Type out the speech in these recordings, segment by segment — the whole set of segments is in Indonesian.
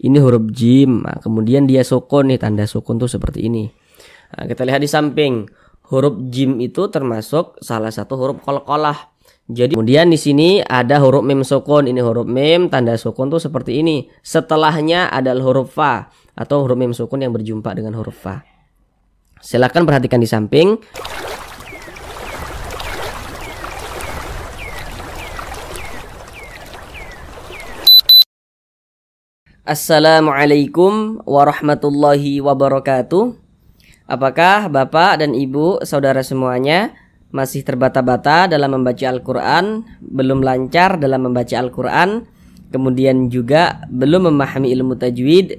Ini huruf jim. Nah, kemudian dia sukun nih, tanda sukun tuh seperti ini. Nah, kita lihat di samping. Huruf jim itu termasuk salah satu huruf qalqalah. Jadi kemudian di sini ada huruf mim sukun. Ini huruf mim, tanda sukun tuh seperti ini. Setelahnya adalah huruf fa atau huruf mim sukun yang berjumpa dengan huruf fa. Silakan perhatikan di samping. Assalamualaikum warahmatullahi wabarakatuh. Apakah Bapak dan Ibu, saudara semuanya masih terbata-bata dalam membaca Al-Quran, belum lancar dalam membaca Al-Quran, kemudian juga belum memahami ilmu tajwid?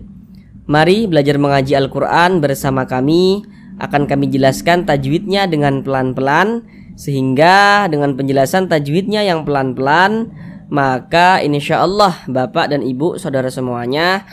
Mari belajar mengaji Al-Quran bersama kami. Akan kami jelaskan tajwidnya dengan pelan-pelan, sehingga dengan penjelasan tajwidnya yang pelan-pelan, maka insya Allah Bapak dan Ibu, saudara semuanya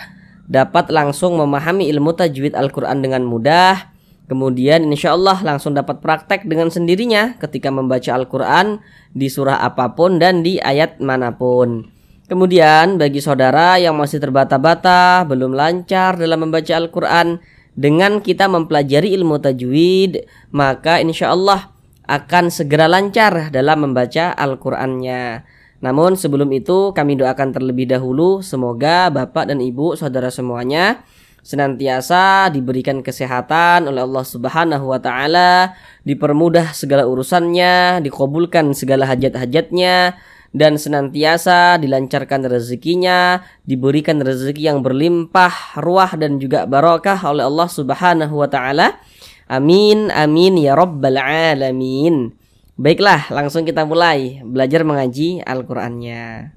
dapat langsung memahami ilmu tajwid Al-Quran dengan mudah. Kemudian insya Allah langsung dapat praktek dengan sendirinya ketika membaca Al-Quran di surah apapun dan di ayat manapun. Kemudian bagi saudara yang masih terbata-bata, belum lancar dalam membaca Al-Quran, dengan kita mempelajari ilmu tajwid, maka insya Allah akan segera lancar dalam membaca Al-Qurannya. Namun sebelum itu kami doakan terlebih dahulu semoga Bapak dan Ibu saudara semuanya senantiasa diberikan kesehatan oleh Allah Subhanahu wa taala, dipermudah segala urusannya, dikabulkan segala hajat-hajatnya, dan senantiasa dilancarkan rezekinya, diberikan rezeki yang berlimpah ruah dan juga barakah oleh Allah Subhanahu wa taala. Amin amin ya rabbal alamin. Baiklah, langsung kita mulai belajar mengaji Al-Qur'annya.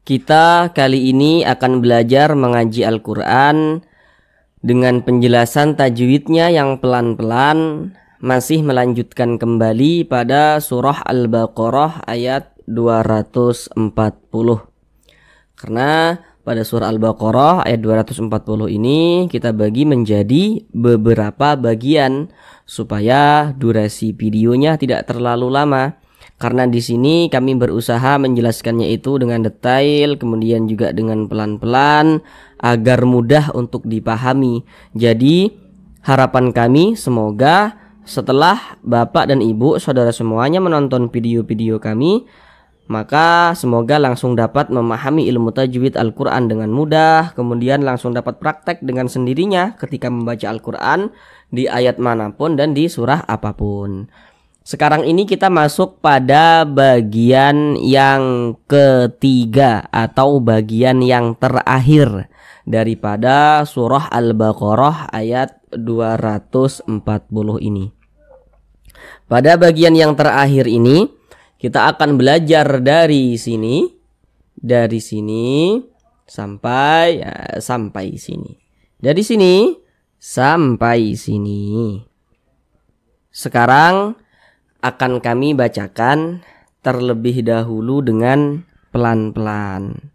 Kita kali ini akan belajar mengaji Al-Quran dengan penjelasan tajwidnya yang pelan-pelan, masih melanjutkan kembali pada surah Al-Baqarah ayat 240. Karena pada surah Al-Baqarah ayat 240 ini kita bagi menjadi beberapa bagian supaya durasi videonya tidak terlalu lama. Karena di sini kami berusaha menjelaskannya itu dengan detail, kemudian juga dengan pelan-pelan agar mudah untuk dipahami. Jadi harapan kami semoga setelah Bapak dan Ibu saudara semuanya menonton video-video kami, maka semoga langsung dapat memahami ilmu tajwid Al-Quran dengan mudah, kemudian langsung dapat praktek dengan sendirinya ketika membaca Al-Quran di ayat manapun dan di surah apapun. Sekarang ini kita masuk pada bagian yang ketiga atau bagian yang terakhir daripada surah Al-Baqarah ayat 240 ini. Pada bagian yang terakhir ini kita akan belajar dari sini sampai sini. Dari sini sampai sini. Sekarang akan kami bacakan terlebih dahulu dengan pelan-pelan.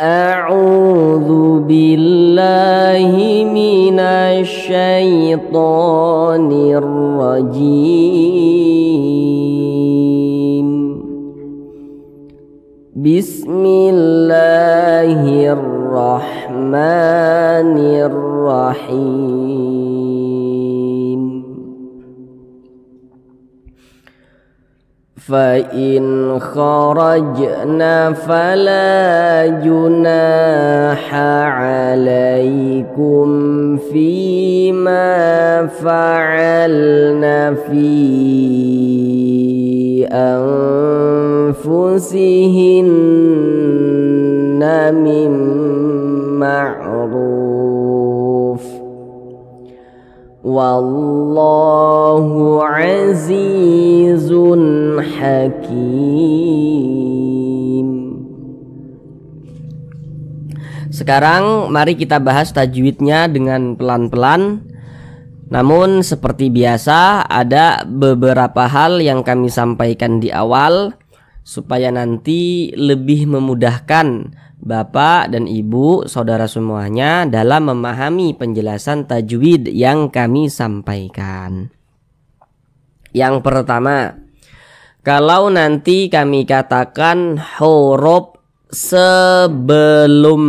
A'udzu billahi minasy syaithanir rajim. Bismillahirrahmanirrahim. فَإِنْ خَرَجْنَا فَلَا جُنَاحَ عَلَيْكُمْ فِيمَا فَعَلْنَ فِي أَنفُسِهِنَّ مِن مَّعْرُوفٍ Wallahu azizun hakim. Sekarang mari kita bahas tajwidnya dengan pelan-pelan. Namun seperti biasa ada beberapa hal yang kami sampaikan di awal supaya nanti lebih memudahkan Bapak dan Ibu saudara semuanya dalam memahami penjelasan tajwid yang kami sampaikan. Yang pertama, kalau nanti kami katakan huruf sebelumnya.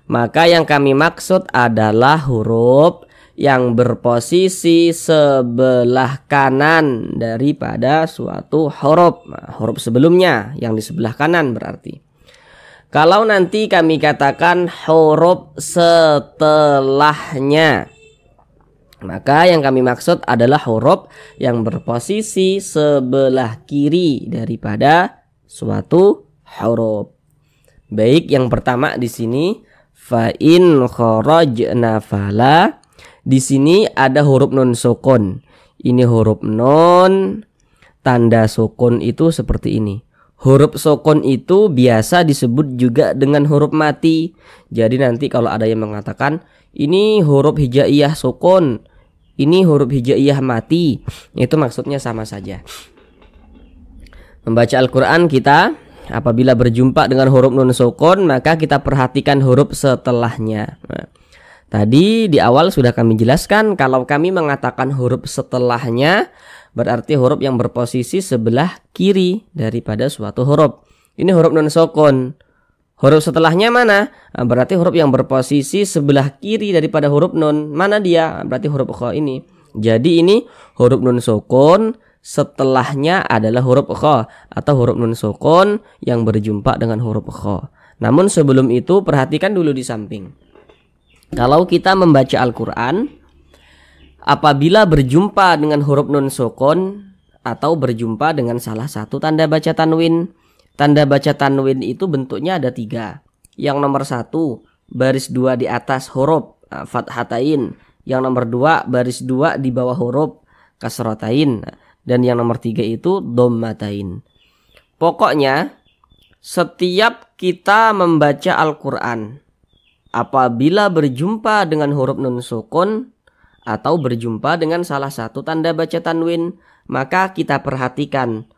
Maka yang kami maksud adalah huruf yang berposisi sebelah kanan daripada suatu huruf. Nah, huruf sebelumnya yang di sebelah kanan berarti. Kalau nanti kami katakan huruf setelahnya, maka yang kami maksud adalah huruf yang berposisi sebelah kiri daripada suatu huruf. Baik, yang pertama di sini fa in kharajna fala. Di sini ada huruf nun sukun. Ini huruf nun, tanda sukun itu seperti ini. Huruf sukun itu biasa disebut juga dengan huruf mati. Jadi nanti kalau ada yang mengatakan ini huruf hijaiyah sukun, ini huruf hijaiyah mati, itu maksudnya sama saja. Membaca Al-Quran kita apabila berjumpa dengan huruf nun sukun, maka kita perhatikan huruf setelahnya. Nah, tadi di awal sudah kami jelaskan kalau kami mengatakan huruf setelahnya berarti huruf yang berposisi sebelah kiri daripada suatu huruf. Ini huruf nun sukun. Huruf setelahnya mana? Nah, berarti huruf yang berposisi sebelah kiri daripada huruf nun. Mana dia? Berarti huruf kha ini. Jadi ini huruf nun sukun, setelahnya adalah huruf kha atau huruf nun sukun yang berjumpa dengan huruf kha. Namun sebelum itu perhatikan dulu di samping. Kalau kita membaca Al-Quran, apabila berjumpa dengan huruf nun sukun atau berjumpa dengan salah satu tanda baca tanwin. Tanda baca tanwin itu bentuknya ada 3. Yang nomor 1, baris 2 di atas huruf fathatain. Yang nomor 2, baris 2 di bawah huruf kasratain. Dan yang nomor 3 itu dhammatain. Pokoknya setiap kita membaca Al-Quran, apabila berjumpa dengan huruf nun sukun atau berjumpa dengan salah satu tanda baca tanwin, maka kita perhatikan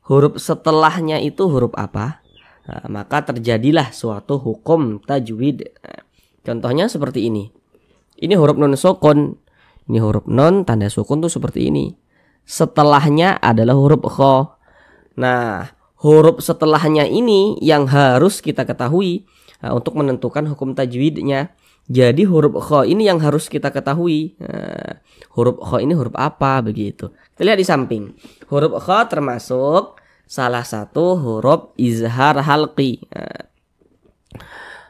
huruf setelahnya itu huruf apa. Nah, maka terjadilah suatu hukum tajwid. Nah, contohnya seperti ini. Ini huruf nun sukun. Ini huruf nun tanda sukun tuh seperti ini. Setelahnya adalah huruf kha. Nah, huruf setelahnya ini yang harus kita ketahui untuk menentukan hukum tajwidnya. Jadi huruf kha ini yang harus kita ketahui. Nah, huruf kha ini huruf apa begitu. Kita lihat di samping. Huruf kha termasuk salah satu huruf izhar halqi. Nah,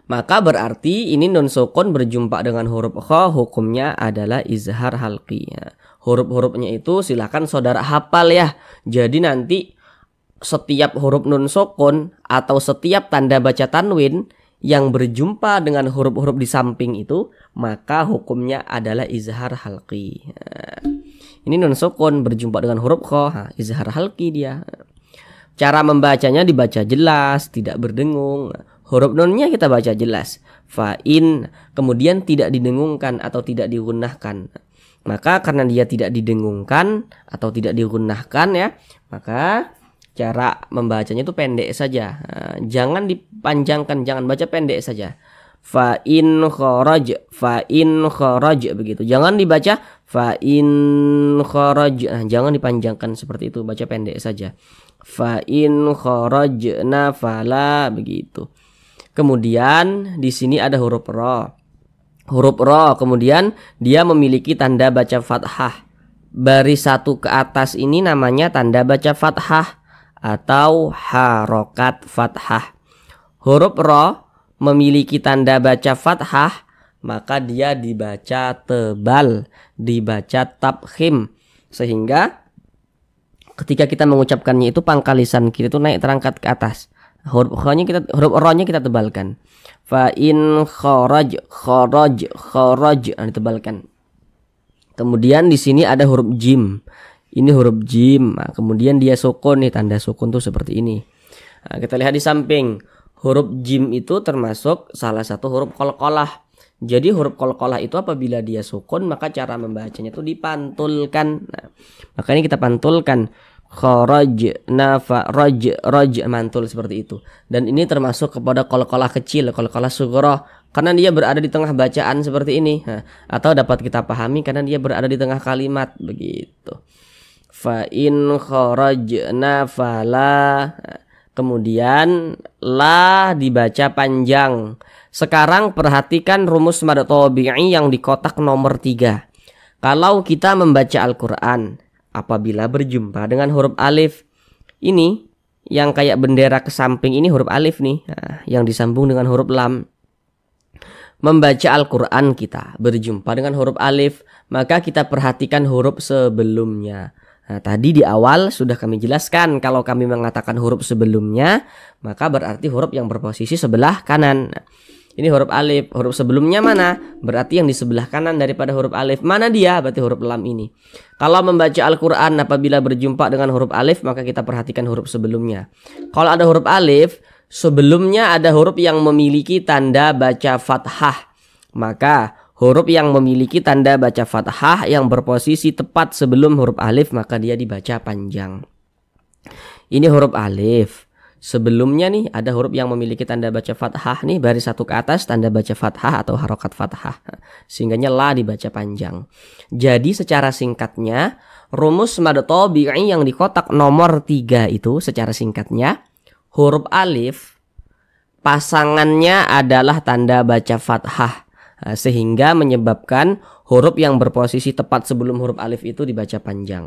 maka berarti ini nun sukun berjumpa dengan huruf kha, hukumnya adalah izhar halqi. Nah, huruf-hurufnya itu silakan saudara hafal ya. Jadi nanti setiap huruf nun sukun atau setiap tanda baca tanwin yang berjumpa dengan huruf-huruf di samping itu, maka hukumnya adalah izhar halqi. Nah, ini nun sukun berjumpa dengan huruf kha, izhar halqi dia. Cara membacanya dibaca jelas, tidak berdengung. Huruf nunnya kita baca jelas. Fa'in, kemudian tidak didengungkan atau tidak digunahkan. Maka karena dia tidak didengungkan atau tidak digunahkan ya, maka cara membacanya itu pendek saja. Jangan dipanjangkan, jangan baca pendek saja. Fa'in kharaj, fa'in kharaj begitu. Jangan dibaca fa'in kharaj. Nah, jangan dipanjangkan seperti itu, baca pendek saja. Fa'in kharajna fala begitu. Kemudian di sini ada huruf ra. Huruf ra kemudian dia memiliki tanda baca fathah. Baris 1 ke atas ini namanya tanda baca fathah atau harokat fathah. Huruf ra memiliki tanda baca fathah, maka dia dibaca tebal, dibaca tabkhim, sehingga ketika kita mengucapkannya itu pangkal lisan kita itu naik terangkat ke atas. Huruf ra-nya kita tebalkan. Fa in kharaj kharaj kharaj, ditebalkan. Kemudian di sini ada huruf jim. Ini huruf jim. Nah, kemudian dia sukun nih, tanda sukun tuh seperti ini. Nah, kita lihat di samping. Huruf jim itu termasuk salah satu huruf qalqalah. Jadi huruf qalqalah itu apabila dia sukun maka cara membacanya itu dipantulkan. Nah, makanya kita pantulkan. Kharaj nafa raj raj, mantul seperti itu. Dan ini termasuk kepada qalqalah kecil, qalqalah sughra, karena dia berada di tengah bacaan seperti ini. Nah, atau dapat kita pahami karena dia berada di tengah kalimat begitu. Fa in kharajna fala. Kemudian la dibaca panjang. Sekarang perhatikan rumus mad tabi'i yang di kotak nomor 3. Kalau kita membaca Al-Quran, apabila berjumpa dengan huruf alif, ini yang kayak bendera ke samping ini huruf alif nih, nah, yang disambung dengan huruf lam. Membaca Al-Quran kita berjumpa dengan huruf alif, maka kita perhatikan huruf sebelumnya. Nah, tadi di awal sudah kami jelaskan, kalau kami mengatakan huruf sebelumnya, maka berarti huruf yang berposisi sebelah kanan. Nah, ini huruf alif, huruf sebelumnya mana? Berarti yang di sebelah kanan daripada huruf alif. Mana dia? Berarti huruf lam ini. Kalau membaca Al-Quran apabila berjumpa dengan huruf alif, maka kita perhatikan huruf sebelumnya. Kalau ada huruf alif, sebelumnya ada huruf yang memiliki tanda baca fathah, maka huruf yang memiliki tanda baca fathah yang berposisi tepat sebelum huruf alif, maka dia dibaca panjang. Ini huruf alif. Sebelumnya nih ada huruf yang memiliki tanda baca fathah nih, baris satu ke atas tanda baca fathah atau harokat fathah, sehingganya la dibaca panjang. Jadi secara singkatnya rumus mad tabi'i yang di kotak nomor 3 itu secara singkatnya, huruf alif pasangannya adalah tanda baca fathah, sehingga menyebabkan huruf yang berposisi tepat sebelum huruf alif itu dibaca panjang.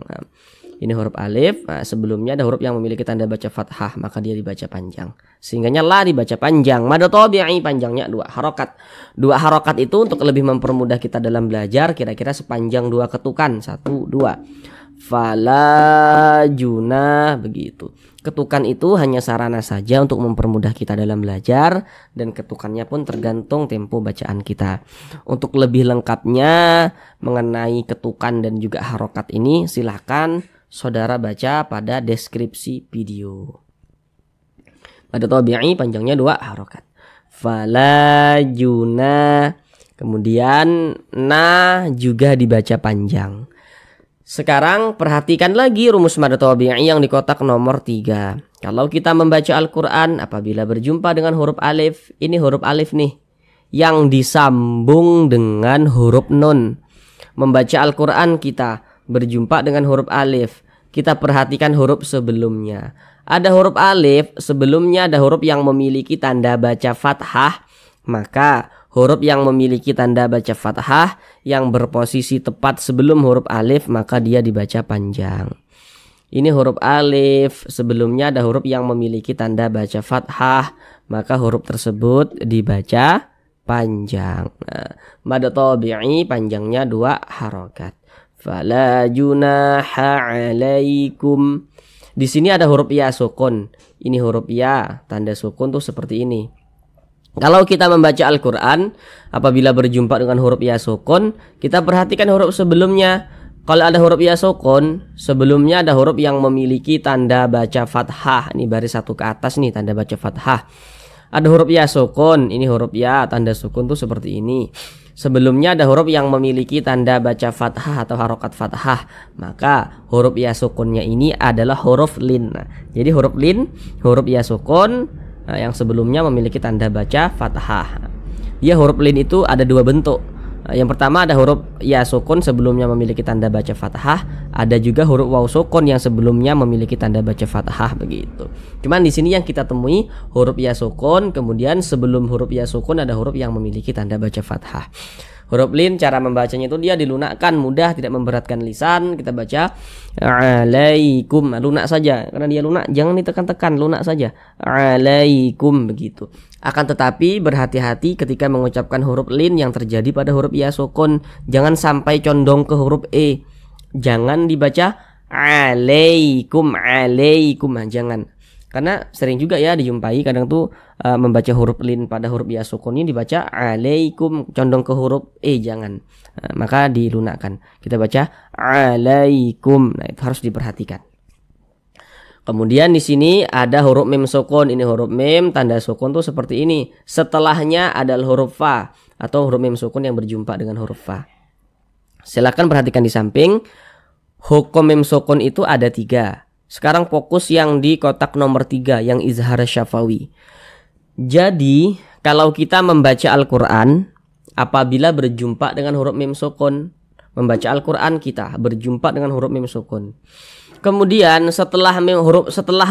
Ini huruf alif, sebelumnya ada huruf yang memiliki tanda baca fathah, maka dia dibaca panjang. Sehingganya la dibaca panjang. Mad tabi'i panjangnya 2 harokat. 2 harokat itu untuk lebih mempermudah kita dalam belajar, kira-kira sepanjang 2 ketukan. 1, 2. Fala junah, begitu. Ketukan itu hanya sarana saja untuk mempermudah kita dalam belajar, dan ketukannya pun tergantung tempo bacaan kita. Untuk lebih lengkapnya mengenai ketukan dan juga harokat ini, silahkan saudara baca pada deskripsi video. Mad tabi'i panjangnya 2 harokat. Fala junah. Kemudian na juga dibaca panjang. Sekarang perhatikan lagi rumus mad tabi'i yang di kotak nomor 3. Kalau kita membaca Al-Quran apabila berjumpa dengan huruf alif, ini huruf alif nih yang disambung dengan huruf nun. Membaca Al-Quran kita berjumpa dengan huruf alif, kita perhatikan huruf sebelumnya. Ada huruf alif, sebelumnya ada huruf yang memiliki tanda baca fathah, maka huruf yang memiliki tanda baca fathah yang berposisi tepat sebelum huruf alif, maka dia dibaca panjang. Ini huruf alif, sebelumnya ada huruf yang memiliki tanda baca fathah, maka huruf tersebut dibaca panjang. Nah, mad tabi'i panjangnya 2 harokat. Fala junaha alaikum. Di sini ada huruf ya sukun. Ini huruf ya, tanda sukun tuh seperti ini. Kalau kita membaca Al-Quran apabila berjumpa dengan huruf ya sukun, kita perhatikan huruf sebelumnya. Kalau ada huruf ya sukun, sebelumnya ada huruf yang memiliki tanda baca fathah. Ini baris satu ke atas nih, tanda baca fathah. Ada huruf ya sukun, ini huruf ya, tanda sukun tuh seperti ini. Sebelumnya ada huruf yang memiliki tanda baca fathah atau harokat fathah, maka huruf ya sukunnya ini adalah huruf lin. Nah, jadi huruf lin, huruf ya sukun yang sebelumnya memiliki tanda baca fathah. Ya, huruf lin itu ada 2 bentuk. Yang pertama ada huruf ya sukun sebelumnya memiliki tanda baca fathah, ada juga huruf waw sukun yang sebelumnya memiliki tanda baca fathah, begitu. Cuman di sini yang kita temui huruf ya sukun, kemudian sebelum huruf ya sukun ada huruf yang memiliki tanda baca fathah. Huruf lin cara membacanya itu dia dilunakkan, mudah, tidak memberatkan lisan. Kita baca alaikum, lunak saja karena dia lunak, jangan ditekan-tekan, lunak saja. Alaikum, begitu. Akan tetapi berhati-hati ketika mengucapkan huruf lin yang terjadi pada huruf ya sukun, jangan sampai condong ke huruf e. Jangan dibaca alaikum, alaikum, jangan. Karena sering juga ya dijumpai kadang tuh membaca huruf lin pada huruf ya sukun ini dibaca alaikum, condong ke huruf e, jangan. Maka dilunakkan. Kita baca alaikum. Nah, itu harus diperhatikan. Kemudian di sini ada huruf mim sukun. Ini huruf mim, tanda sukun tuh seperti ini. Setelahnya adalah huruf fa atau huruf mim sukun yang berjumpa dengan huruf fa. Silakan perhatikan di samping. Hukum mim sukun itu ada 3. Sekarang fokus yang di kotak nomor 3 yang izhar syafawi. Jadi kalau kita membaca Al-Quran apabila berjumpa dengan huruf mim sukun, membaca Al-Quran kita berjumpa dengan huruf mim sukun, Kemudian setelah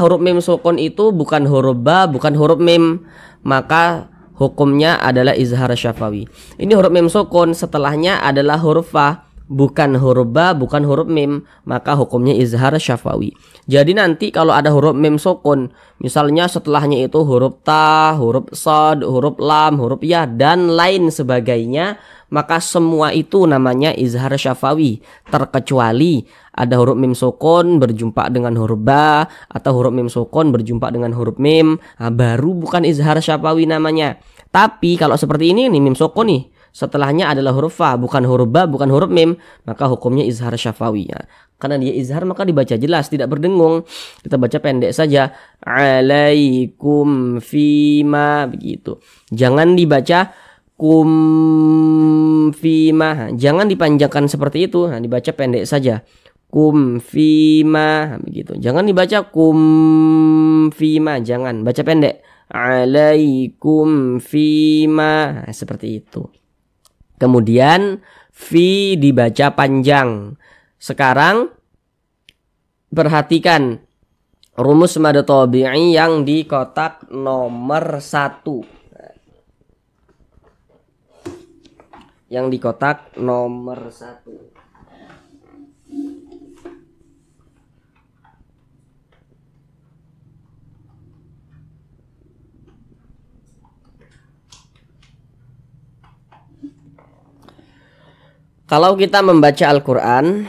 huruf mim sukun itu bukan huruf ba, bukan huruf mim, maka hukumnya adalah izhar syafawi. Ini huruf mim sukun, setelahnya adalah huruf fa, bukan huruf ba, bukan huruf mim, maka hukumnya izhar syafawi. Jadi nanti kalau ada huruf mim sukun, misalnya setelahnya itu huruf ta, huruf shad, huruf lam, huruf ya dan lain sebagainya, maka semua itu namanya izhar syafawi, terkecuali ada huruf mim sukun berjumpa dengan huruf ba atau huruf mim sukun berjumpa dengan huruf mim, baru bukan izhar syafawi namanya. Tapi kalau seperti ini nih, mim sukun nih, setelahnya adalah huruf fa, bukan huruf ba, bukan huruf mim, maka hukumnya izhar syafawi. Karena dia izhar maka dibaca jelas, tidak berdengung. Kita baca pendek saja, alaikum fima, begitu. Jangan dibaca kum fima, jangan dipanjangkan seperti itu. Dibaca pendek saja, kum fima, begitu. Jangan dibaca kum fima, jangan, baca pendek, alaikum fima, seperti itu. Kemudian fi dibaca panjang. Sekarang perhatikan rumus mad tabi'i yang di kotak nomor 1. Yang di kotak nomor 1. Kalau kita membaca Al-Quran,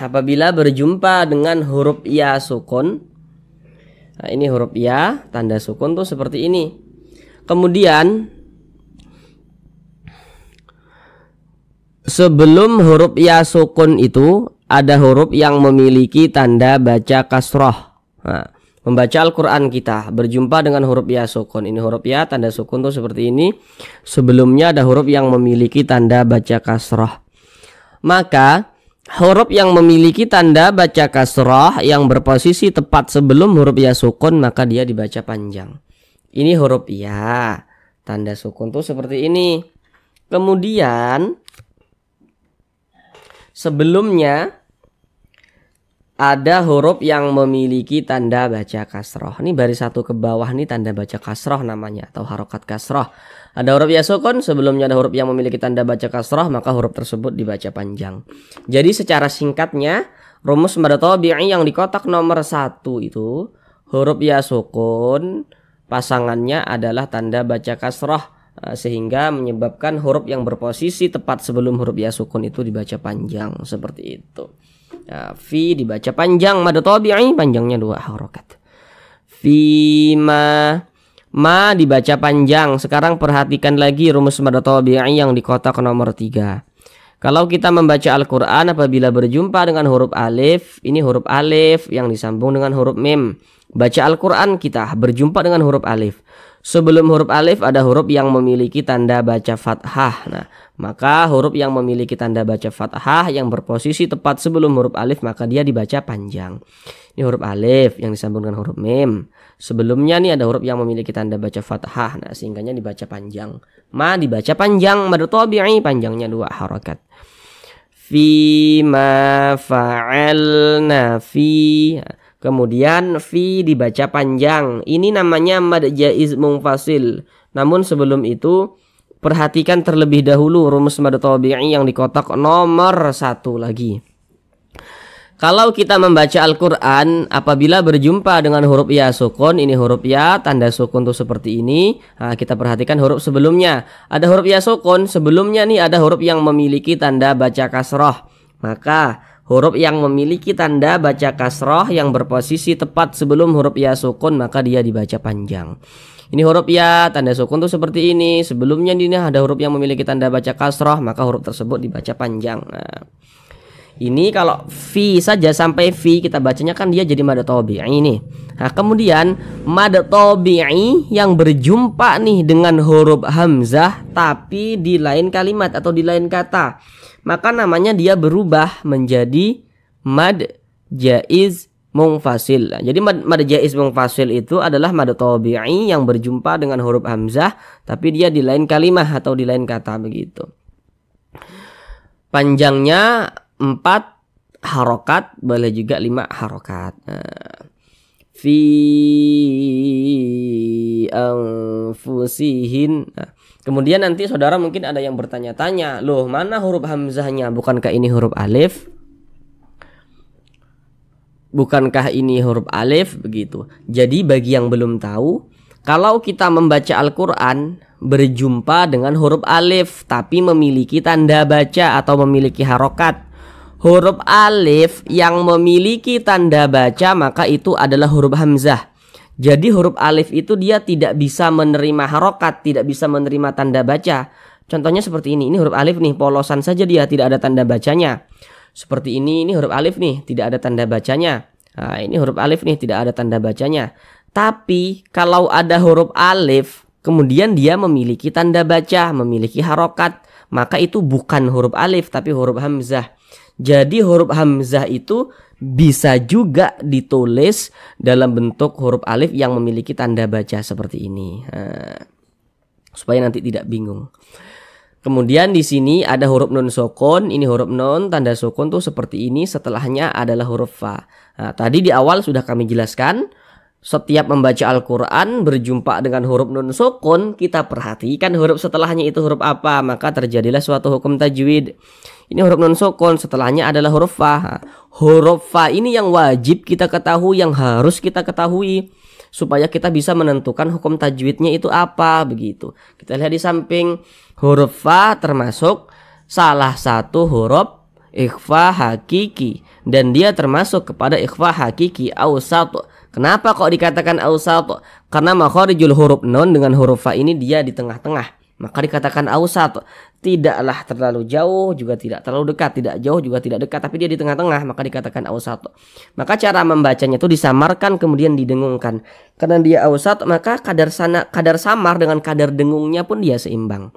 apabila berjumpa dengan huruf ya sukun, nah ini huruf ya, tanda sukun tuh seperti ini. Kemudian sebelum huruf ya sukun itu ada huruf yang memiliki tanda baca kasroh. Nah, membaca Al-Quran kita berjumpa dengan huruf ya sukun. Ini huruf ya, tanda sukun tuh seperti ini. Sebelumnya ada huruf yang memiliki tanda baca kasroh. Maka huruf yang memiliki tanda baca kasroh yang berposisi tepat sebelum huruf ya sukun, maka dia dibaca panjang. Ini huruf ya, tanda sukun tuh seperti ini. Kemudian sebelumnya ada huruf yang memiliki tanda baca kasroh. Ini baris satu ke bawah nih tanda baca kasroh namanya, atau harokat kasroh. Ada huruf ya sukun, sebelumnya ada huruf yang memiliki tanda baca kasroh, maka huruf tersebut dibaca panjang. Jadi secara singkatnya, rumus mad tabi'i yang di kotak nomor 1 itu, huruf ya sukun pasangannya adalah tanda baca kasroh, sehingga menyebabkan huruf yang berposisi tepat sebelum huruf ya sukun itu dibaca panjang, seperti itu. Fi dibaca panjang, mad tabi'i panjangnya 2 harokat. Fima, ma dibaca panjang. Sekarang perhatikan lagi rumus mad tabi'i yang di kotak nomor 3. Kalau kita membaca Al-Quran apabila berjumpa dengan huruf alif, ini huruf alif yang disambung dengan huruf mim. Baca Al-Quran kita berjumpa dengan huruf alif. Sebelum huruf alif ada huruf yang memiliki tanda baca fathah. Nah, maka huruf yang memiliki tanda baca fathah yang berposisi tepat sebelum huruf alif, maka dia dibaca panjang. Ini huruf alif yang disambung dengan huruf mim. Sebelumnya nih ada huruf yang memiliki tanda baca fathah. Nah, sehingganya dibaca panjang. Ma dibaca panjang, mad tabi'i panjangnya 2 harokat. Fi ma fa'alna fi. Kemudian fi dibaca panjang. Ini namanya mad jaiz munfasil. Namun sebelum itu perhatikan terlebih dahulu rumus mad tabi'i yang di kotak nomor 1 lagi. Kalau kita membaca Al-Quran apabila berjumpa dengan huruf ya sukun, ini huruf ya, tanda sukun tuh seperti ini. Nah, kita perhatikan huruf sebelumnya. Ada huruf ya sukun, sebelumnya nih ada huruf yang memiliki tanda baca kasroh. Maka huruf yang memiliki tanda baca kasroh yang berposisi tepat sebelum huruf ya sukun, maka dia dibaca panjang. Ini huruf ya, tanda sukun tuh seperti ini. Sebelumnya ini ada huruf yang memiliki tanda baca kasroh, maka huruf tersebut dibaca panjang. Nah, ini kalau fi saja sampai fi kita bacanya kan dia jadi mad tabi'i nih. Nah, kemudian mad tabi'i yang berjumpa nih dengan huruf hamzah tapi di lain kalimat atau di lain kata, maka namanya dia berubah menjadi mad jaiz munfasil. Nah, jadi mad jaiz munfasil itu adalah mad tabi'i yang berjumpa dengan huruf hamzah tapi dia di lain kalimat atau di lain kata, begitu. Panjangnya 4 harokat, boleh juga 5 harokat. Fi anfusihin. Kemudian nanti saudara mungkin ada yang bertanya-tanya, loh mana huruf hamzahnya? Bukankah ini huruf alif? Bukankah ini huruf alif? Begitu. Jadi bagi yang belum tahu, kalau kita membaca Al-Quran berjumpa dengan huruf alif tapi memiliki tanda baca atau memiliki harokat, huruf alif yang memiliki tanda baca maka itu adalah huruf hamzah. Jadi huruf alif itu dia tidak bisa menerima harokat, tidak bisa menerima tanda baca. Contohnya seperti ini huruf alif nih, polosan saja dia, tidak ada tanda bacanya. Seperti ini huruf alif nih, tidak ada tanda bacanya. Nah, ini huruf alif nih, tidak ada tanda bacanya. Tapi kalau ada huruf alif kemudian dia memiliki tanda baca, memiliki harokat, maka itu bukan huruf alif tapi huruf hamzah. Jadi huruf hamzah itu bisa juga ditulis dalam bentuk huruf alif yang memiliki tanda baca seperti ini. Nah, supaya nanti tidak bingung. Kemudian di sini ada huruf nun sukun. Ini huruf nun, tanda sukun tuh seperti ini. Setelahnya adalah huruf fa. Nah, tadi di awal sudah kami jelaskan, setiap membaca Al-Quran berjumpa dengan huruf nun sukun, kita perhatikan huruf setelahnya itu huruf apa, maka terjadilah suatu hukum tajwid. Ini huruf nun sukun, setelahnya adalah huruf fa. Huruf fa ini yang wajib kita ketahui, yang harus kita ketahui, supaya kita bisa menentukan hukum tajwidnya itu apa, begitu. Kita lihat di samping, huruf fa termasuk salah satu huruf ikhfa hakiki, dan dia termasuk kepada ikhfa hakiki awsat. Kenapa kok dikatakan awsat? Karena makharijul huruf nun dengan huruf fa ini dia di tengah-tengah, maka dikatakan awsat. Tidaklah terlalu jauh juga tidak terlalu dekat, tidak jauh juga tidak dekat, tapi dia di tengah-tengah, maka dikatakan awsat. Maka cara membacanya itu disamarkan kemudian didengungkan. Karena dia awsat, maka kadar samar dengan kadar dengungnya pun dia seimbang.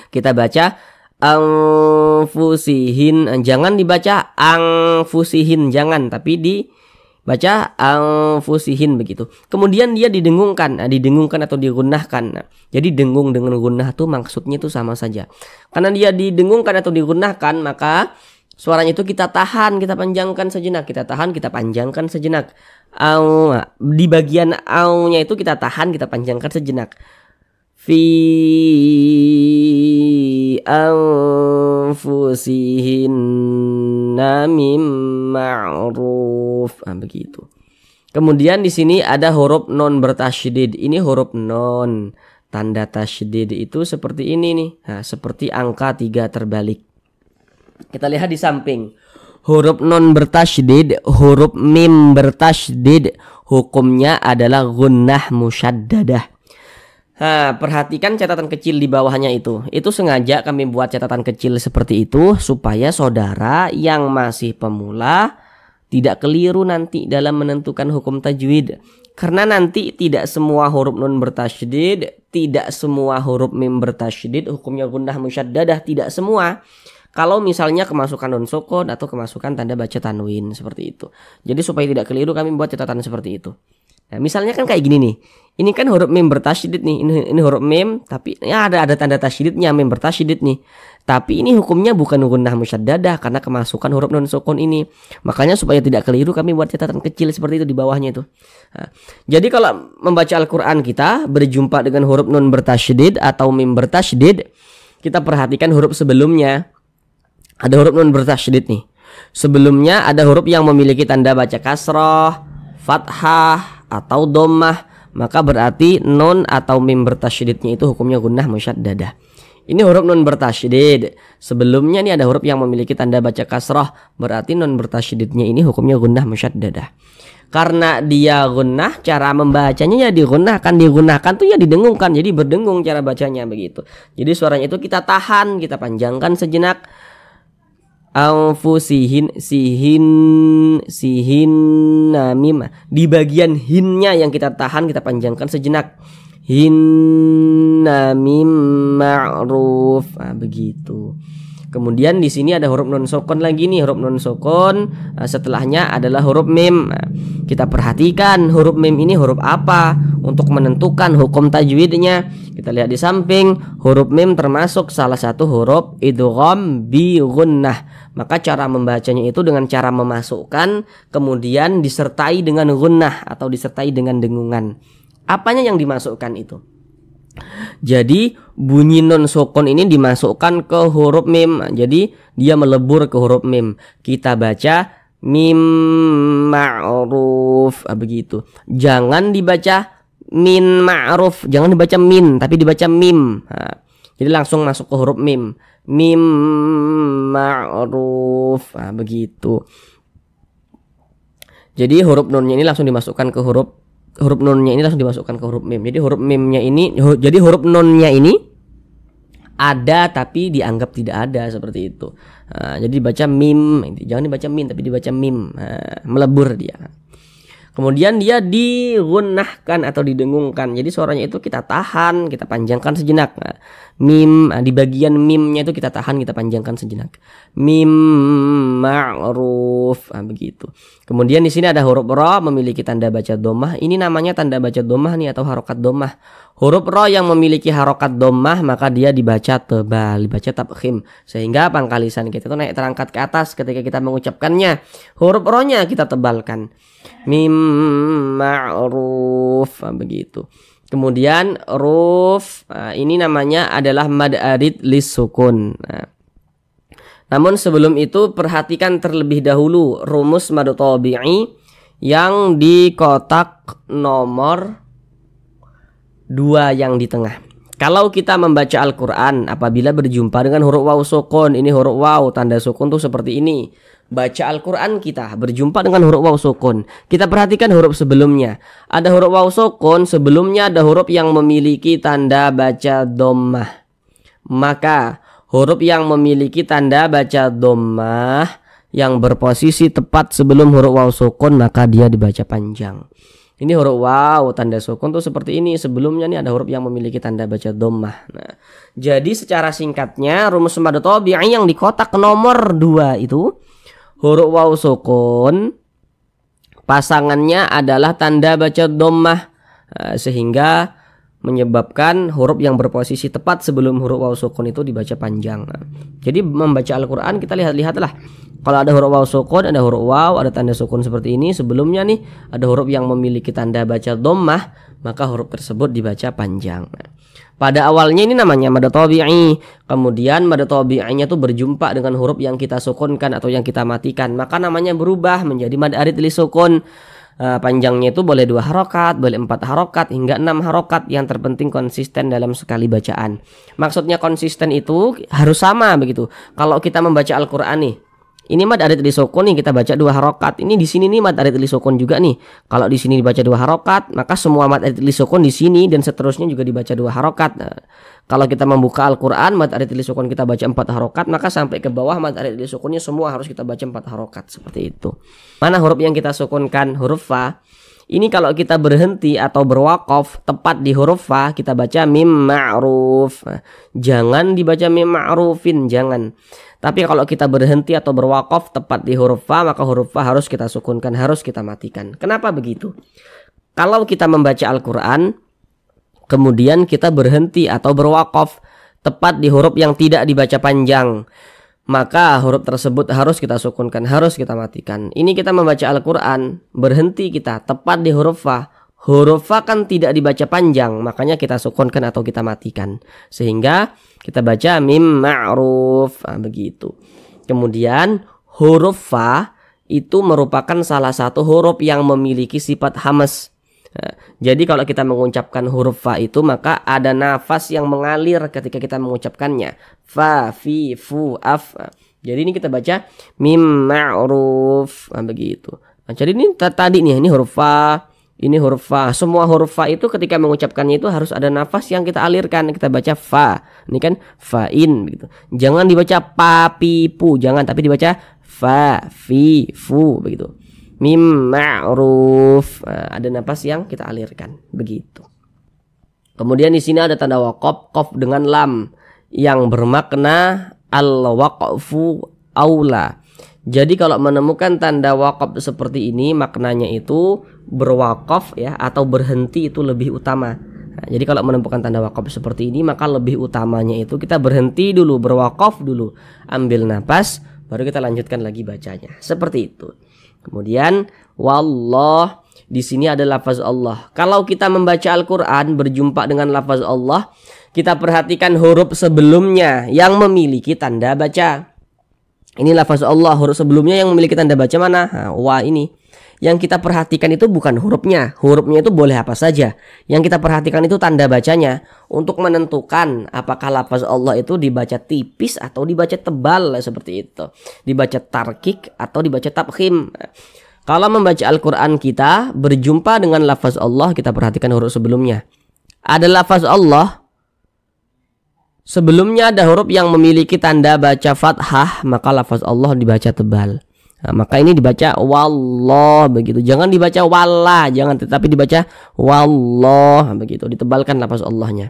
Kita baca angfusihin, jangan dibaca angfusihin, jangan, tapi dibaca angfusihin begitu. Kemudian dia didengungkan, didengungkan atau digunahkan. Jadi dengung dengan gunah tuh maksudnya itu sama saja. Karena dia didengungkan atau digunahkan, maka suaranya itu kita tahan, kita panjangkan sejenak, kita tahan, kita panjangkan sejenak. Di bagian nya itu kita tahan, kita panjangkan sejenak. Fi anfusihinna mim ma'ruf. Begitu. Kemudian di sini ada huruf non bertasydid. Ini huruf non. Tanda tasydid itu seperti ini nih. Nah, seperti angka 3 terbalik. Kita lihat di samping. Huruf non bertasydid, huruf mim bertasydid, hukumnya adalah gunnah musyaddadah. Nah, perhatikan catatan kecil di bawahnya itu. Itu sengaja kami buat catatan kecil seperti itu supaya saudara yang masih pemula tidak keliru nanti dalam menentukan hukum tajwid. Karena nanti tidak semua huruf nun bertasydid, tidak semua huruf mim bertasydid hukumnya gunnah musyaddadah, tidak semua. Kalau misalnya kemasukan nun sukun atau kemasukan tanda baca tanwin seperti itu. Jadi supaya tidak keliru kami buat catatan seperti itu. Nah, misalnya kan kayak gini nih. Ini kan huruf mim bertasydid nih. Ini huruf mim tapi ya ada tanda tasydidnya, mim bertasydid nih. Tapi ini hukumnya bukan gunnah musyaddadah karena kemasukan huruf nun sukun ini. Makanya supaya tidak keliru kami buat catatan kecil seperti itu di bawahnya itu. Nah, jadi kalau membaca Al-Qur'an kita berjumpa dengan huruf nun bertasydid atau mim bertasydid, kita perhatikan huruf sebelumnya. Ada huruf nun bertasydid nih. Sebelumnya ada huruf yang memiliki tanda baca kasroh, fathah atau dhammah, maka berarti nun atau mim bertasydidnya itu hukumnya gunnah musyaddadah. Ini huruf nun bertasydid. Sebelumnya nih ada huruf yang memiliki tanda baca kasroh, berarti nun bertasydidnya ini hukumnya gunnah musyaddadah. Karena dia gunnah, cara membacanya ya digunakan tuh ya didengungkan, jadi berdengung cara bacanya begitu. Jadi suaranya itu kita tahan, kita panjangkan sejenak. Anfusihin mim, di bagian hinnya yang kita tahan kita panjangkan sejenak. Hinna mim ma'ruf. Begitu. Kemudian di sini ada huruf nun sukun lagi nih, huruf nun sukun. Setelahnya adalah huruf mim. Kita perhatikan huruf mim ini huruf apa untuk menentukan hukum tajwidnya. Kita lihat di samping, huruf mim termasuk salah satu huruf idgham bi gunnah. Maka cara membacanya itu dengan cara memasukkan kemudian disertai dengan gunnah atau disertai dengan dengungan. Apanya yang dimasukkan itu? Jadi bunyi nun sukun ini dimasukkan ke huruf mim. Jadi dia melebur ke huruf mim. Kita baca mim ma'ruf, begitu. Jangan dibaca min ma'ruf, jangan dibaca min, tapi dibaca mim. Jadi langsung masuk ke huruf mim. Mim ma'ruf, begitu. Jadi huruf nunnya ini langsung dimasukkan ke huruf nunnya ini langsung dimasukkan ke huruf mim. Jadi huruf mimnya ini, jadi huruf nunnya ini ada tapi dianggap tidak ada, seperti itu. Jadi dibaca mim, jangan dibaca min tapi dibaca mim, melebur dia. Kemudian dia digunnahkan atau didengungkan. Jadi suaranya itu kita tahan, kita panjangkan sejenak. Mim, di bagian mimnya itu kita tahan, kita panjangkan sejenak. Mim ma'ruf, begitu. Kemudian di sini ada huruf ra memiliki tanda baca dhammah. Ini namanya tanda baca dhammah nih atau harokat dhammah. Huruf ra yang memiliki harokat dhammah maka dia dibaca tebal, dibaca tafkhim, sehingga pangkalisan kita itu naik terangkat ke atas ketika kita mengucapkannya. Huruf ra-nya kita tebalkan. Mim ma'ruf, begitu. Kemudian ruf, ini namanya adalah mad arid lis sukun. Namun sebelum itu perhatikan terlebih dahulu rumus mad tabi'i yang di kotak nomor 2 yang di tengah. Kalau kita membaca Al-Quran apabila berjumpa dengan huruf waw sukun, ini huruf waw tanda sukun tuh seperti ini. Baca Al-Quran kita berjumpa dengan huruf waw sukun. Kita perhatikan huruf sebelumnya. Ada huruf waw sukun, sebelumnya ada huruf yang memiliki tanda baca dhammah. Maka huruf yang memiliki tanda baca dhammah yang berposisi tepat sebelum huruf waw sukun maka dia dibaca panjang. Ini huruf waw tanda sukun tuh seperti ini. Sebelumnya nih ada huruf yang memiliki tanda baca dhammah. Nah, jadi secara singkatnya rumus mad tabi'i yang di kotak nomor 2 itu huruf waw sukun pasangannya adalah tanda baca dhammah, sehingga menyebabkan huruf yang berposisi tepat sebelum huruf waw sukun itu dibaca panjang. Jadi membaca Al-Quran kita lihatlah. Kalau ada huruf waw sukun, ada huruf waw, ada tanda sukun seperti ini. Sebelumnya nih ada huruf yang memiliki tanda baca dhammah, maka huruf tersebut dibaca panjang. Pada awalnya ini namanya mad tabi'i. Kemudian mad tabi'inya tuh berjumpa dengan huruf yang kita sukunkan atau yang kita matikan, maka namanya berubah menjadi mad arid li sukun. Panjangnya itu boleh 2 harokat, boleh 4 harokat, hingga 6 harokat. Yang terpenting konsisten dalam sekali bacaan. Maksudnya konsisten itu harus sama begitu. Kalau kita membaca Al-Quran nih, ini mad arid li sukun nih, kita baca 2 harokat. Ini di sini nih mad arid li sukun juga nih. Kalau di sini dibaca 2 harokat, maka semua mad arid li sukun di sini dan seterusnya juga dibaca 2 harokat. Kalau kita membuka Al-Quran, mad arid li sukun kita baca 4 harokat, maka sampai ke bawah mad arid li sukunnya semua harus kita baca 4 harokat, seperti itu. Mana huruf yang kita sukunkan? Huruf fa. Ini kalau kita berhenti atau berwaqaf tepat di huruf fa, kita baca mim ma'ruf. Jangan dibaca mim ma'rufin, jangan. Tapi kalau kita berhenti atau berwaqaf tepat di huruf fa, maka huruf fa harus kita sukunkan, harus kita matikan. Kenapa begitu? Kalau kita membaca Al-Quran kemudian kita berhenti atau berwaqaf tepat di huruf yang tidak dibaca panjang, maka huruf tersebut harus kita sukunkan, harus kita matikan. Ini kita membaca Al-Quran, berhenti kita tepat di huruf fa. Huruf fa kan tidak dibaca panjang, makanya kita sukunkan atau kita matikan, sehingga kita baca mim ma'ruf, begitu. Kemudian huruf fa itu merupakan salah satu huruf yang memiliki sifat hamas. Jadi kalau kita mengucapkan huruf fa itu maka ada nafas yang mengalir ketika kita mengucapkannya. Fa, fi, fu, af. Jadi ini kita baca mim ma'ruf, begitu. Jadi ini tadi nih, ini huruf fa, ini huruf fa. Semua huruf fa itu ketika mengucapkannya itu harus ada nafas yang kita alirkan. Kita baca fa. Ini kan fa'in begitu. Jangan dibaca pa, pi, pu, jangan, tapi dibaca fa, fi, fu begitu. Mim ma'ruf, ada nafas yang kita alirkan begitu. Kemudian di sini ada tanda waqaf, qaf dengan lam yang bermakna al-waqfu aula. Jadi kalau menemukan tanda waqaf seperti ini, maknanya itu berwakaf ya, atau berhenti itu lebih utama. Nah, jadi kalau menemukan tanda waqaf seperti ini, maka lebih utamanya itu kita berhenti dulu, berwakaf dulu, ambil napas, baru kita lanjutkan lagi bacanya. Seperti itu. Kemudian wallah, di sini ada lafaz Allah. Kalau kita membaca Al-Qur'an berjumpa dengan lafaz Allah, kita perhatikan huruf sebelumnya yang memiliki tanda baca. Ini lafaz Allah, huruf sebelumnya yang memiliki tanda baca mana? Nah, wa ini. Yang kita perhatikan itu bukan hurufnya. Hurufnya itu boleh apa saja. Yang kita perhatikan itu tanda bacanya. Untuk menentukan apakah lafaz Allah itu dibaca tipis atau dibaca tebal, seperti itu. Dibaca tarkik atau dibaca tabkhim. Kalau membaca Al-Quran kita berjumpa dengan lafaz Allah, kita perhatikan huruf sebelumnya. Ada lafaz Allah, sebelumnya ada huruf yang memiliki tanda baca fathah, maka lafaz Allah dibaca tebal. Nah, maka ini dibaca wallah begitu. Jangan dibaca wallah, jangan, tetapi dibaca wallah begitu. Ditebalkan lafaz Allahnya.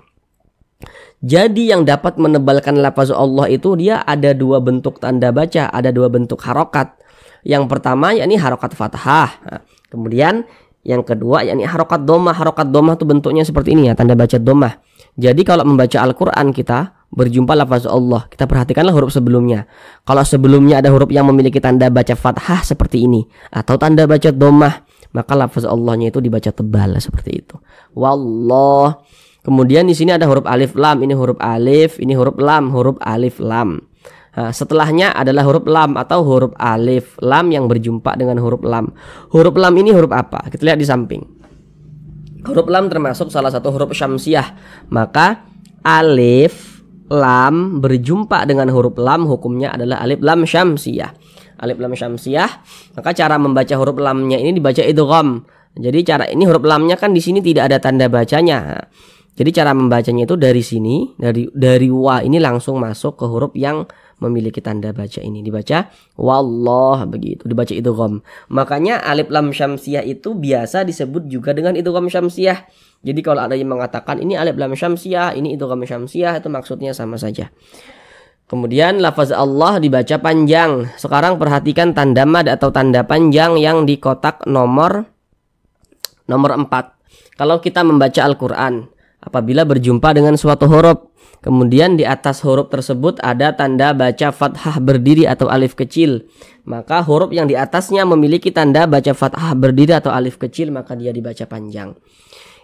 Jadi yang dapat menebalkan lafaz Allah itu dia ada dua bentuk tanda baca, ada dua bentuk harokat. Yang pertama yakni harokat fathah. Nah, kemudian yang kedua yakni harokat domah. Harokat domah itu bentuknya seperti ini ya, tanda baca domah. Jadi kalau membaca Al-Quran kita berjumpa lafaz Allah, kita perhatikanlah huruf sebelumnya. Kalau sebelumnya ada huruf yang memiliki tanda baca fathah seperti ini, atau tanda baca domah, maka lafaz Allahnya itu dibaca tebal seperti itu. Wallah. Kemudian di sini ada huruf alif lam. Ini huruf alif, ini huruf lam, huruf alif lam. Nah, setelahnya adalah huruf lam atau huruf alif lam yang berjumpa dengan huruf lam. Huruf lam ini huruf apa? Kita lihat di samping. Huruf lam termasuk salah satu huruf syamsiah. Maka alif lam berjumpa dengan huruf lam, hukumnya adalah alif lam syamsiah. Alif lam syamsiah. Maka cara membaca huruf lamnya ini dibaca idgham. Jadi cara ini huruf lamnya kan di sini tidak ada tanda bacanya. Jadi cara membacanya itu dari sini, dari wa ini langsung masuk ke huruf yang memiliki tanda baca ini, dibaca wallah begitu, dibaca idgham. Makanya alif lam syamsiah itu biasa disebut juga dengan idgham syamsiah. Jadi kalau ada yang mengatakan ini alif lam syamsiah, ini idgham syamsiah, itu maksudnya sama saja. Kemudian lafaz Allah dibaca panjang. Sekarang perhatikan tanda mad atau tanda panjang yang di kotak nomor 4. Kalau kita membaca Al-Qur'an, apabila berjumpa dengan suatu huruf, kemudian di atas huruf tersebut ada tanda baca fathah berdiri atau alif kecil, maka huruf yang di atasnya memiliki tanda baca fathah berdiri atau alif kecil, maka dia dibaca panjang.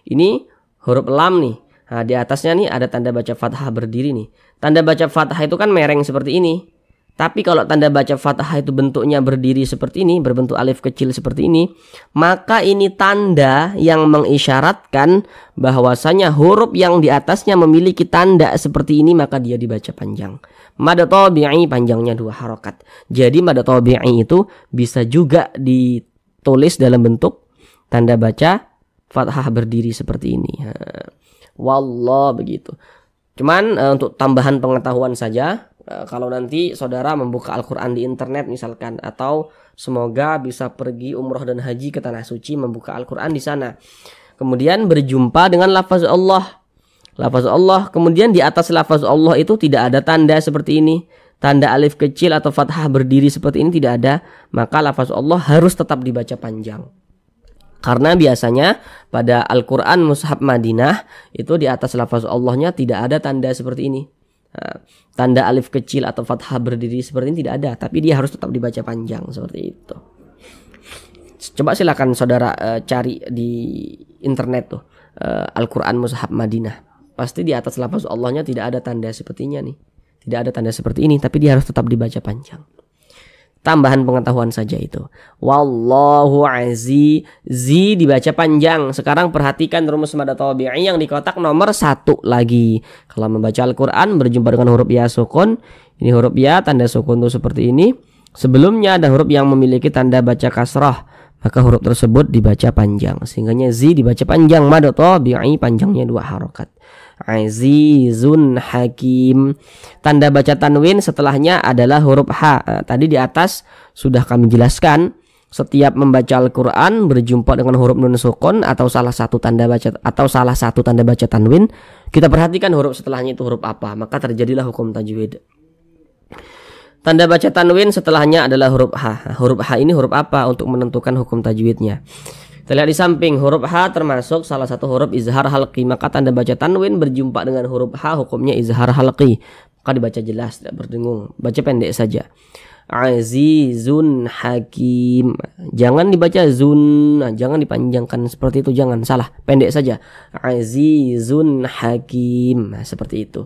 Ini huruf lam nih. Nah, di atasnya nih ada tanda baca fathah berdiri nih. Tanda baca fathah itu kan mereng seperti ini. Tapi kalau tanda baca fathah itu bentuknya berdiri seperti ini, berbentuk alif kecil seperti ini, maka ini tanda yang mengisyaratkan bahwasanya huruf yang di atasnya memiliki tanda seperti ini, maka dia dibaca panjang. Mad tabi'i panjangnya 2 harokat. Jadi mad tabi'i itu bisa juga ditulis dalam bentuk tanda baca fathah berdiri seperti ini. Wallah begitu. Cuman untuk tambahan pengetahuan saja, kalau nanti saudara membuka Al-Quran di internet misalkan, atau semoga bisa pergi umroh dan haji ke Tanah Suci, membuka Al-Quran di sana, kemudian berjumpa dengan lafaz Allah. Lafaz Allah, kemudian di atas lafaz Allah itu tidak ada tanda seperti ini, tanda alif kecil atau fathah berdiri seperti ini tidak ada, maka lafaz Allah harus tetap dibaca panjang. Karena biasanya pada Al-Quran Mushaf Madinah itu di atas lafaz Allahnya tidak ada tanda seperti ini. Nah, tanda alif kecil atau fathah berdiri seperti ini tidak ada, tapi dia harus tetap dibaca panjang seperti itu. Coba silakan saudara cari di internet tuh Al-Quran Mushaf Madinah. Pasti di atas lafaz Allahnya tidak ada tanda sepertinya nih. Tidak ada tanda seperti ini, tapi dia harus tetap dibaca panjang. Tambahan pengetahuan saja itu. Wallahu aziz, zi dibaca panjang. Sekarang perhatikan rumus mad tabi'i yang di kotak nomor 1 lagi. Kalau membaca Al-Quran berjumpa dengan huruf ya sukun, ini huruf ya tanda sukun itu seperti ini. Sebelumnya ada huruf yang memiliki tanda baca kasrah, maka huruf tersebut dibaca panjang. Sehingga zi dibaca panjang, mad tabi'i panjangnya 2 harokat. Azizun hakim. Tanda baca tanwin setelahnya adalah huruf H. Tadi di atas sudah kami jelaskan, setiap membaca Al-Quran berjumpa dengan huruf nun sukun atau salah satu tanda baca tanwin, kita perhatikan huruf setelahnya itu huruf apa, maka terjadilah hukum tajwid. Tanda baca tanwin setelahnya adalah huruf H. Huruf H ini huruf apa untuk menentukan hukum tajwidnya? Kita lihat di samping, huruf H termasuk salah satu huruf izhar halqi. Maka tanda baca tanwin berjumpa dengan huruf H hukumnya izhar halqi. Maka dibaca jelas, tidak berdengung. Baca pendek saja. Azizun hakim. Jangan dibaca zun, jangan dipanjangkan seperti itu, jangan, salah, pendek saja. Azizun hakim, seperti itu.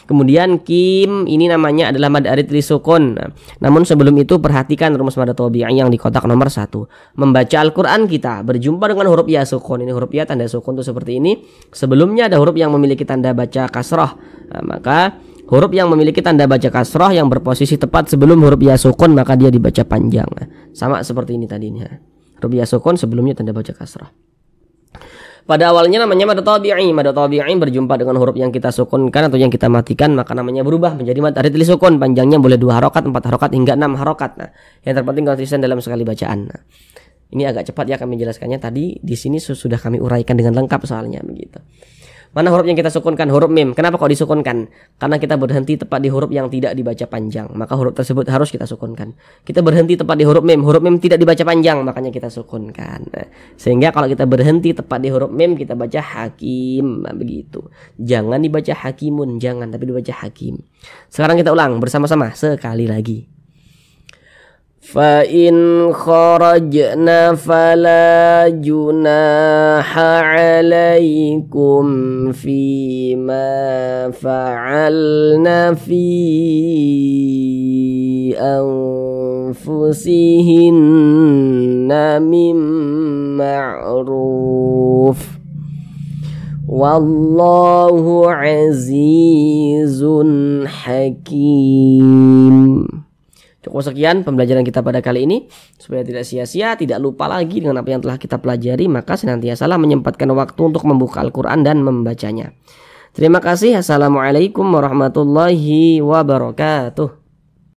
Kemudian kim ini namanya adalah mad arid li sukun. Namun sebelum itu perhatikan rumus mad tabi'i yang di kotak nomor 1. Membaca Al-Qur'an kita berjumpa dengan huruf ya sukun. Ini huruf ya tanda sukun itu seperti ini. Sebelumnya ada huruf yang memiliki tanda baca kasrah. Maka huruf yang memiliki tanda baca kasrah yang berposisi tepat sebelum huruf ya sukun maka dia dibaca panjang. Sama seperti ini tadinya. Huruf ya sukun sebelumnya tanda baca kasrah. Pada awalnya namanya mad tabi'i. Mad tabi'i berjumpa dengan huruf yang kita sukunkan atau yang kita matikan maka namanya berubah menjadi mad arid li sukun. Panjangnya boleh 2 harokat, 4 harokat hingga 6 harokat. Nah, yang terpenting konsisten dalam sekali bacaan. Nah, ini agak cepat ya kami jelaskannya. Tadi di sini sudah kami uraikan dengan lengkap soalnya begitu. Mana huruf yang kita sukunkan? Huruf mim. Kenapa kok disukunkan? Karena kita berhenti tepat di huruf yang tidak dibaca panjang. Maka huruf tersebut harus kita sukunkan. Kita berhenti tepat di huruf mim. Huruf mim tidak dibaca panjang. Makanya kita sukunkan. Sehingga kalau kita berhenti tepat di huruf mim, kita baca hakim. Begitu. Jangan dibaca hakimun. Jangan. Tapi dibaca hakim. Sekarang kita ulang bersama-sama. Sekali lagi. فَإِنْ خَرَجْنَا فَلَا جُنَاحَ عَلَيْكُمْ فِيمَا فَعَلْنَ فِي أَنفُسِهِنَّ مِنْ مَعْرُوفٍ وَاللَّهُ عَزِيزٌ حَكِيمٌ. Cukup sekian pembelajaran kita pada kali ini. Supaya tidak sia-sia, tidak lupa lagi dengan apa yang telah kita pelajari, maka senantiasalah menyempatkan waktu untuk membuka Al-Quran dan membacanya. Terima kasih. Assalamualaikum warahmatullahi wabarakatuh.